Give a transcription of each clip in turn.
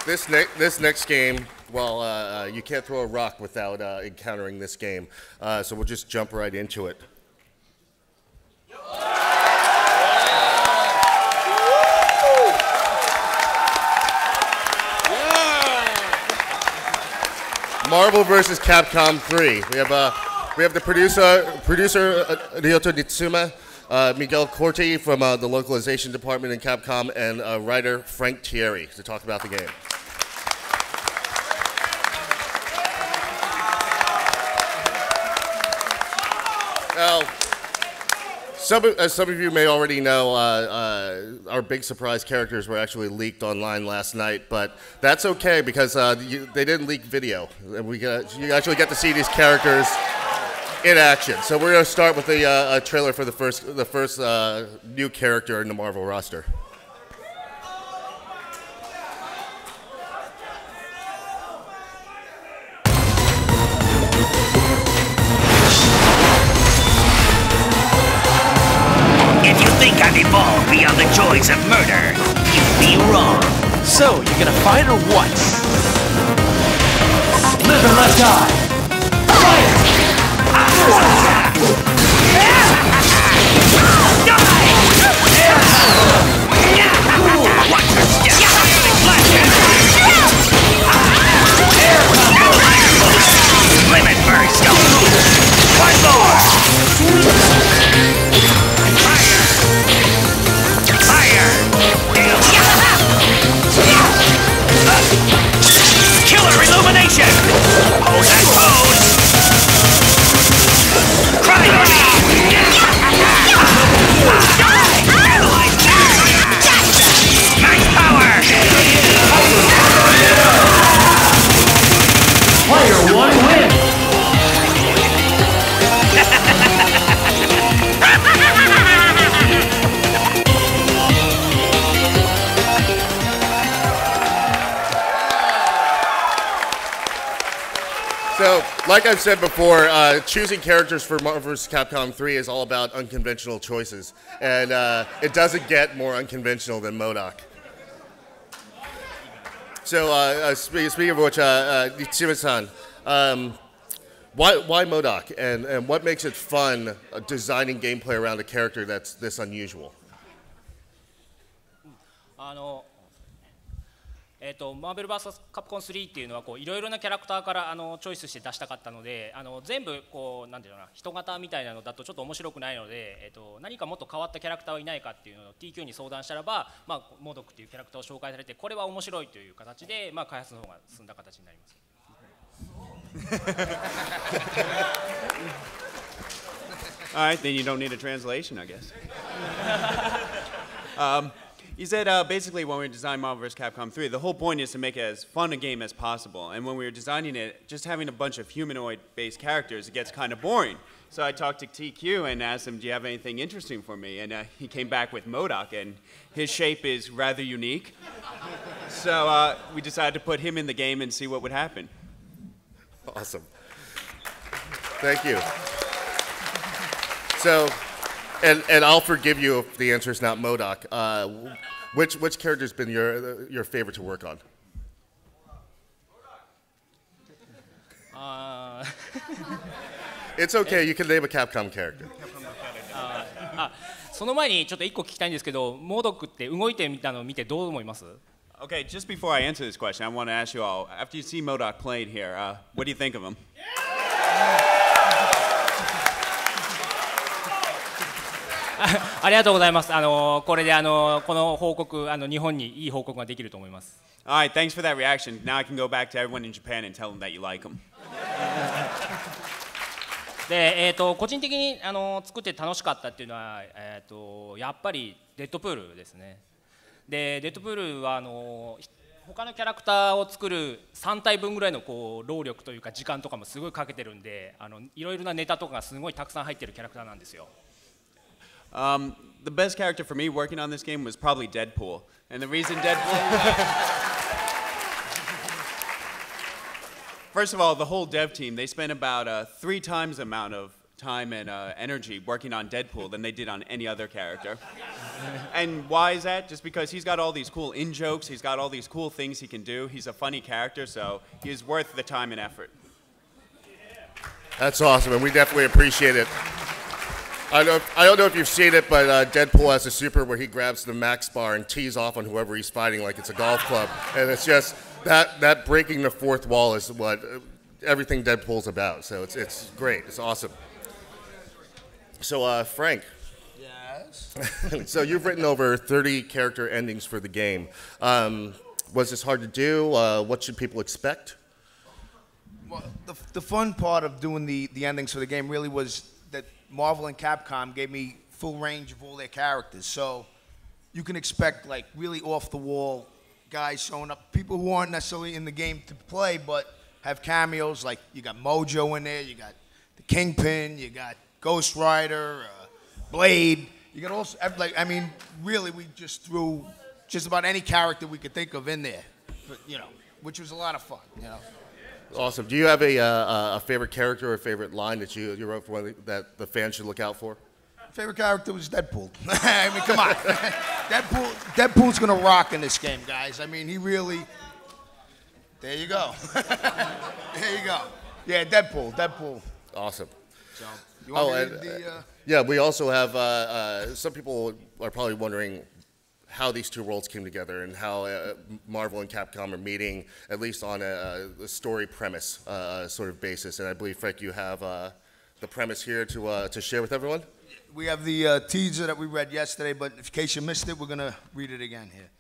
this next game, well, you can't throw a rock without encountering this game. So we'll just jump right into it. Marvel vs. Capcom 3. We have the producer Ryoto Nitsuma, Miguel Corti from the localization department in Capcom, and writer Frank Thierry to talk about the game. Now, as some of you may already know, our big surprise characters were actually leaked online last night, but that's okay because they didn't leak video. And you actually get to see these characters in action. So we're going to start with a trailer for the first new character in the Marvel roster. If you think I've evolved beyond the joys of murder, you'd be wrong. So, you're gonna fight or what? Live and let die! Fight! Watch your step! Limit burst! One more! Fire! Killer illumination! Hold that pose! Cry on me! Max power! Player one win! So, like I've said before, choosing characters for Marvel vs. Capcom 3 is all about unconventional choices, and it doesn't get more unconventional than MODOK. So, speaking of which, Nitsuma-san, why MODOK, and what makes it fun designing gameplay around a character that's this unusual? マーベル vs カプコン3っていうのはいろいろなキャラクターからチョイスして出したかったので全部こうなんていうのかな人型みたいなのだとちょっと面白くないので、何かもっと変わったキャラクターはいないかっていうのを TQ に相談したらば、モドクっていうキャラクターを紹介されてこれは面白いという形で、開発の方が進んだ形になります。Alright, then you don't need a translation, I guess. You said basically when we designed Marvel vs. Capcom 3, the whole point is to make it as fun a game as possible. And when we were designing it, just having a bunch of humanoid-based characters, it gets kind of boring. So I talked to TQ and asked him, do you have anything interesting for me? And he came back with MODOK, and his shape is rather unique. So we decided to put him in the game and see what would happen. Awesome. Thank you. So, and I'll forgive you if the answer is not MODOK. Which character's been your favorite to work on? It's okay. You can name a Capcom character. その前にちょっと1個聞きたいんですけど、モドクって動いてみたのを見てどう思います？ Okay, just before I answer this question, I want to ask you all, after you see MODOK played here, what do you think of him? ありがとうございます。これでこの報告、日本にいい報告ができると思います。Alright, thanks for that reaction. Now I can go back to everyone in Japan and tell them that you like him. で、個人的に作って楽しかったっていうのは、やっぱりデッドプールですね。で、デッドプールは他のキャラクターを作る3体分ぐらいの労力というか時間とかもすごいかけてるんで、いろいろなネタとかがすごいたくさん入ってるキャラクターなんですよ。The best character for me working on this game was probably Deadpool. And the reason Deadpool... First of all, the whole dev team, they spent about 3 times the amount of time and energy working on Deadpool than they did on any other character. And why is that? Just because he's got all these cool in-jokes, he's got all these cool things he can do. He's a funny character, so he's worth the time and effort. That's awesome, and we definitely appreciate it. I don't know if you've seen it, but Deadpool has a super where he grabs the max bar and tees off on whoever he's fighting like it's a golf club. And it's just that breaking the fourth wall is what everything Deadpool's about. So it's great. It's awesome. So, Frank. Yes? So you've written over 30 character endings for the game. Was this hard to do? What should people expect? Well, the fun part of doing the endings for the game really was that Marvel and Capcom gave me full range of all their characters. So you can expect like really off-the-wall guys showing up, people who aren't necessarily in the game to play but have cameos. Like you got Mojo in there, you got the Kingpin, you got Ghost Rider, Blade. You got also, like, I mean, really we just threw just about any character we could think of in there, you know, which was a lot of fun, you know. Awesome. Do you have a favorite character or a favorite line that you wrote for that the fans should look out for? Favorite character was Deadpool. I mean, come on. Deadpool's going to rock in this game, guys. I mean, he really... There you go. There you go. Yeah, Deadpool. Awesome. So, you want me to read the... Yeah, we also have... some people are probably wondering how these two worlds came together and how Marvel and Capcom are meeting, at least on a story premise sort of basis. And I believe, Frank, you have the premise here to share with everyone? We have the teaser that we read yesterday, but in case you missed it, we're going to read it again here.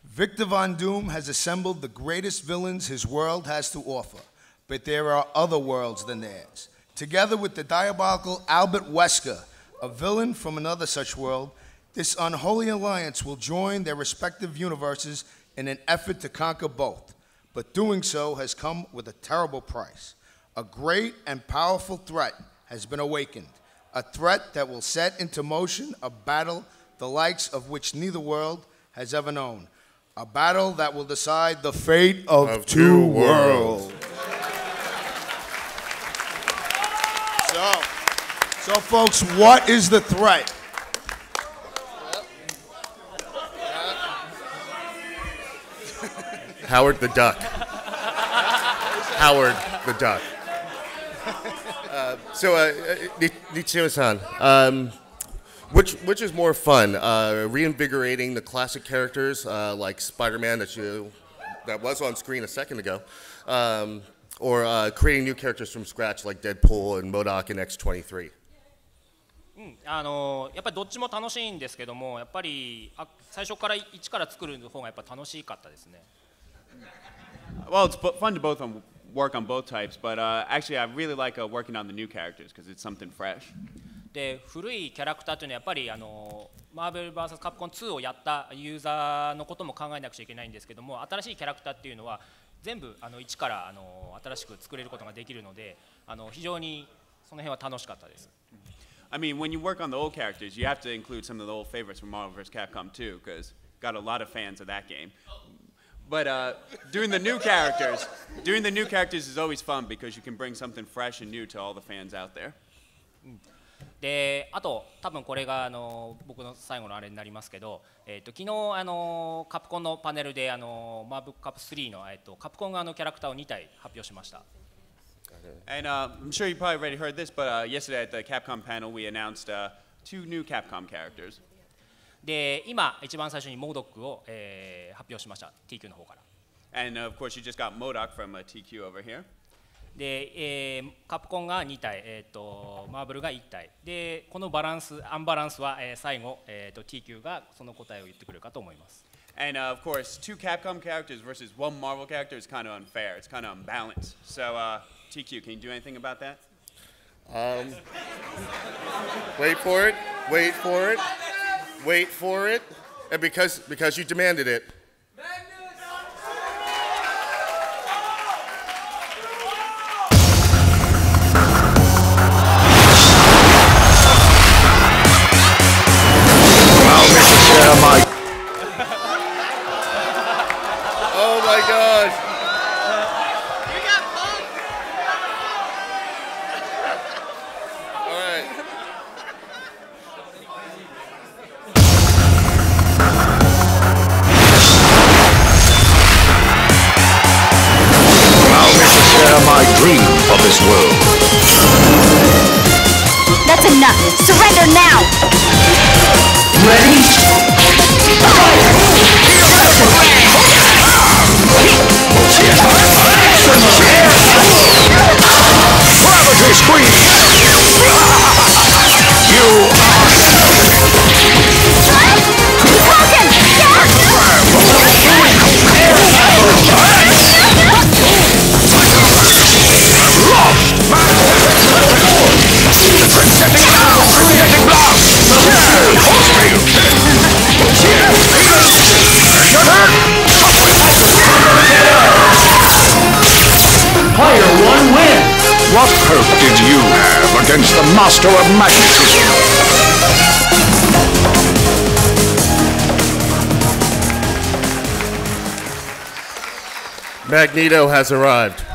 Victor Von Doom has assembled the greatest villains his world has to offer, but there are other worlds than theirs. Together with the diabolical Albert Wesker, a villain from another such world, this unholy alliance will join their respective universes in an effort to conquer both. But doing so has come with a terrible price. A great and powerful threat has been awakened. A threat that will set into motion a battle the likes of which neither world has ever known. A battle that will decide the fate of two worlds. So folks, what is the threat? Howard the Duck. Howard the Duck. Nichiro-san, which is more fun, reinvigorating the classic characters like Spider-Man that was on screen a second ago, or creating new characters from scratch like Deadpool and MODOK and X-23? やっぱりどっちも楽しいんですけども、やっぱり最初から一から作る方がやっぱ楽しかったですね。Well, it's fun to work on both types, but actually I really like working on the new characters because it's something fresh. で、古いキャラクターというのはやっぱりマーベル vs カプコン2をやったユーザーのことも考えなくちゃいけないんですけども、新しいキャラクターっていうのは全部一から新しく作れることができるので、非常にその辺は楽しかったです。I mean, when you work on the old characters, you have to include some of the old favorites from Marvel vs. Capcom 2, because got a lot of fans of that game. But doing the new characters is always fun because you can bring something fresh and new to all the fans out there. で、あと多分これが僕の最後のあれになりますけど、昨日カプコンのパネルでマーブカップ3のカプコン側のキャラクターを2体発表しました。And I'm sure you probably already heard this, but yesterday at the Capcom panel, we announced 2 new Capcom characters. で、今一番最初にモードックを、発表しました TQ の方から。And of course, you just got MODOK from TQ over here. で、カプコンが2体、マーブルが1体。で、このアンバランスは、最後、TQ がその答えを言ってくれるかと思います。And of course, 2 Capcom characters versus 1 Marvel character is kind of unfair. It's kind of unbalanced. So, TQ, can you do anything about that? Wait for it. And because you demanded it. Oh my gosh. All right. I dream of this world. That's enough. Surrender now. Ready? Gravity squeeze! You Falcon! Transcending now! Creating blast! Force field! Your turn! Player 1 wins. What hope did you have against the master of magnetism? Magneto has arrived.